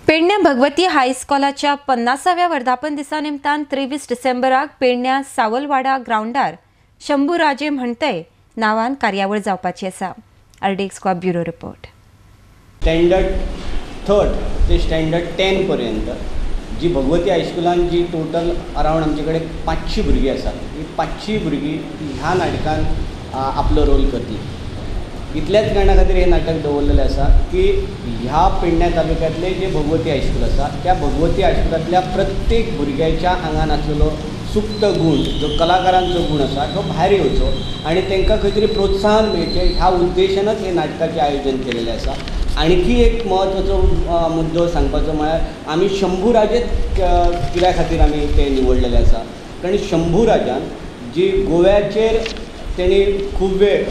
पेडण्या भगवती हायस्कॉलाच्या 50व्या वर्धापन दिसा निमतान 23 डिसेंबराक पेडण्या सावलवाडा ग्राउंडार शंभूराजे म्हणटय नावान कार्यावळ जावपाची आसा। अर्डेक्स स्क्वाब ब्युरो रिपोर्ट। स्टँडर्ड 3rd ते स्टँडर्ड 10 पर्यंत जी भगवती हायस्कुलान जी टोटल अरावंड आमचे कडेन 500 भुरगीं आसात, ही 500 भुरगीं ह्या नाटकान आपलो रोल करतली। इतल्याच कारणां खातीर हे नाटक दवरलेलें आसा की ह्या पेडण्या तालुक्यांतले जे भगवती हायस्कूल आसा त्या भगवती हायस्कुलांतल्या प्रत्येक भुरग्याच्या आंगान आसलेलो सुप्त गुण, जो कलाकारांचो गुण आसा तो भायर येवचो आनी तांकां खंय तरी प्रोत्साहन मेळचें ह्या उद्देशानच हे नाटकाचें आयोजन केलेलें आसा। आणखी एक म्हत्वाचो मुद्दो सांगपाचो म्हळ्यार आमी शंभूराजेच कित्या खातीर आमी ते निवडलेले आसा, कारण शंभूराजान जी गोव्याचेर तेणी खूब वेळ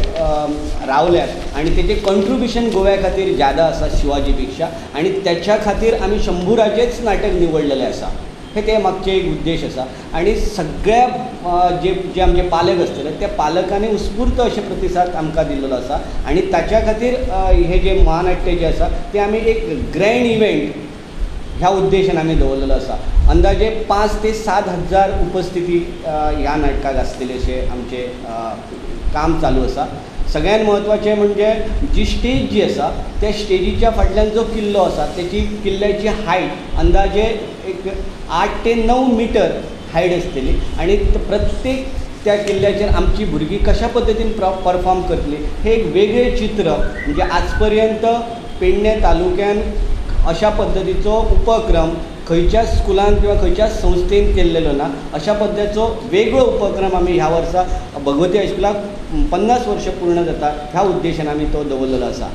रावल्यात आणि तेजें कॉन्ट्रिब्युशन गोव्या खातीर ज्यादा आसा शिवाजी पेक्षा, आणि त्याच्या खातीर आमी शंभूराजेच नाटक निवडलेलें आसा। हे ते मागचे एक उद्देश आसा आणि सगळ्या जे आमचे पालक आसतले त्या पालकांनी उत्स्फूर्त अशे प्रतिसाद आमकां दिल्लो आसा आणि ताच्या खातीर हे जे महानाट्य जे आसा ते आमी एक ग्रँड इव्हेंट ह्या उद्देशान आमी दवरलेलो आसा। अंदाजे 5 ते 7 हजार उपस्थिती ह्या नाटकाक आसतली अशें आमचें काम चालू आसा। सगळ्यात म्हत्वाचें म्हणजे जी स्टेज जी आसा त्या स्टेजीच्या फाटल्यान जो किल्लो आसा त्याची किल्ल्याची हायट अंदाजे एक 8 ते 9 मीटर हायट आसतली आणि प्रत्येक त्या किल्ल्याचेर आमची भुरगीं कशा पद्दतीन परफॉर्म करतली हे एक वेगळें चित्र, म्हणजे आज पर्यंत पेडण्या तालुक्यान अशा पद्दतीचो उपक्रम खंयच्या स्कुलान किंवा खंयच्या संस्थेन केल्लेलो ना। अशा पद्दतीचो वेगळो उपक्रम आमी ह्या वर्सा भगवती हायस्कुलाक 50 वर्सां पूर्ण जाता ह्या उद्देशान आमी तो दवरलेलो आसा।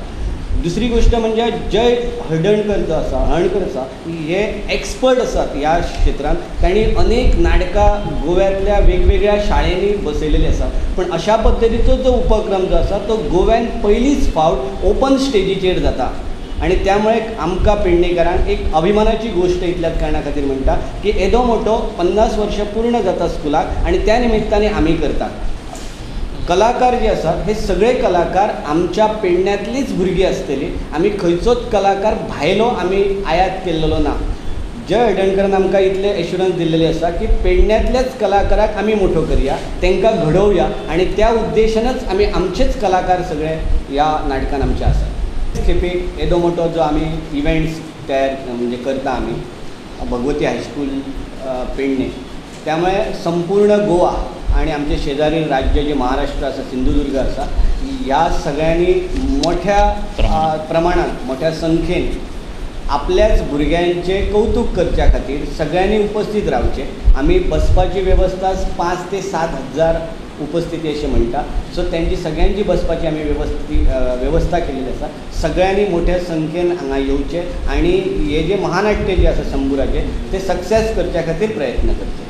दुसरी गोष्ट म्हणजे जय हळदणकर जो आसा हे एक्सपर्ट आसात ह्या क्षेत्रांत। तांणी अनेक नाटकां गोव्यातल्या वेगवेगळ्या शाळेंनी बसयलेली आसा, पण अशा पद्दतीचो जो उपक्रम जो आसा तो गोव्यान पयलींच फावट ओपन स्टेजीचेर जाता आणि त्यामुळे आमकां पेडणेकरांक एक अभिमानाची गोष्ट इतल्याच कारणां खातीर म्हणटा की येदो मोठो 50 वर्सां पूर्ण जाता स्कुलाक आणि त्या निमित्ताने आमी करतात। कलाकार जे आसात हे सगळे कलाकार आमच्या पेडण्यांतलीच भुरगीं आसतली, आमी खंयचोच कलाकार भायलो आमी आयात केल्लो ना। जय हळदणकरान आमकां इतले एश्युरन्स दिल्लेली आसा की पेडण्यांतल्याच कलाकाराक आमी मोठो करया, तांकां घडोवया आणि त्या उद्देशानच आमी आमचेच कलाकार सगळे ह्या नाटकान आमचे आसात। खेपे येदो मोठो जो आमी इव्हेंट्स तयार म्हणजे करता आमी भगवती हायस्कूल पेडणे, त्यामुळे संपूर्ण गोवा आणि आमचे शेजारी राज्य जे महाराष्ट्र आसा, सिंधुदुर्ग आसा, ह्या सगळ्यांनी मोठ्या प्रमाणात मोठ्या संख्येन आपल्याच भुरग्यांचे कौतुक करच्या खातीर सगळ्यांनी उपस्थित रावचे। आमी बसपाची वेवस्था 5 ते 7 हजार उपस्थिती अशें म्हणटा, सो त्यांची सगळ्यांची बसपाची आमी वेवस्था केलेली आसा। सगळ्यांनी मोठ्या संख्येन हांगा येवचे आणि हे जे महानाट्य जे आसा शंभूराजे ते सक्सेस करच्या खातीर प्रयत्न करचे।